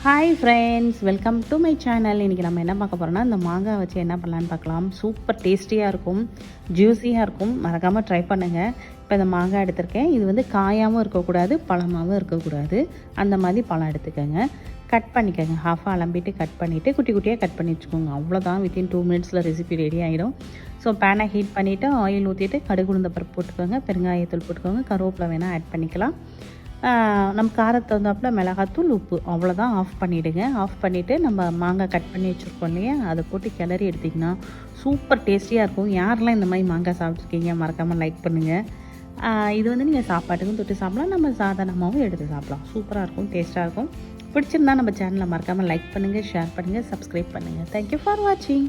Hi friends, welcome to my channel. இன்றைக்கி நம்ம என்ன பார்க்க போகிறோம்னா, இந்த மாங்காய் வச்சு என்ன பண்ணலான்னு பார்க்கலாம். சூப்பர் டேஸ்டியாக இருக்கும், ஜூஸியாக இருக்கும். மறக்காமல் ட்ரை பண்ணுங்கள். இப்போ இந்த மாங்காய் எடுத்திருக்கேன். இது வந்து காயாகவும் இருக்கக்கூடாது, பழமாகவும் இருக்கக்கூடாது. அந்த மாதிரி பழம் எடுத்துக்கோங்க. கட் பண்ணிக்கோங்க. ஹாஃபாக அலம்பிட்டு கட் பண்ணிவிட்டு குட்டி குட்டியாக கட் பண்ணி வச்சுக்கோங்க. அவ்வளோதான், வித்தின் 2 மினிட்ஸில் ரெசிபி ரெடி ஆகிடும். ஸோ பேனை ஹீட் பண்ணிவிட்டு ஆயில் ஊற்றிட்டு கடுகு உளுந்த பருப்பு போட்டுக்கோங்க, பெருங்காயத்தூள் போட்டுக்கோங்க, கருவேப்பிலை வேணால் ஆட் பண்ணிக்கலாம். நம்ம காரத்தை தகுந்தாப்புல மிளகாத்தூள், உப்பு, அவ்வளோதான். ஆஃப் பண்ணிவிடுங்க. ஆஃப் பண்ணிவிட்டு நம்ம மாங்காய் கட் பண்ணி வச்சுருக்கோம் இல்லையா, அதை போட்டு கிளறி எடுத்திங்கன்னா சூப்பர் டேஸ்டியாக இருக்கும். யாரெல்லாம் இந்த மாதிரி மாங்காய் சாப்பிட்ருக்கீங்க மறக்காமல் லைக் பண்ணுங்கள். இது வந்து நீங்கள் சாப்பாட்டுக்கும் தொட்டு சாப்பிடலாம், நம்ம சாதாரணமாகவும் எடுத்து சாப்பிடலாம். சூப்பராக இருக்கும், டேஸ்ட்டாக இருக்கும். பிடிச்சிருந்தா நம்ம சேனலை மறக்காமல் லைக் பண்ணுங்கள், ஷேர் பண்ணுங்கள், சப்ஸ்கிரைப் பண்ணுங்கள். தேங்க்யூ ஃபார் வாட்சிங்.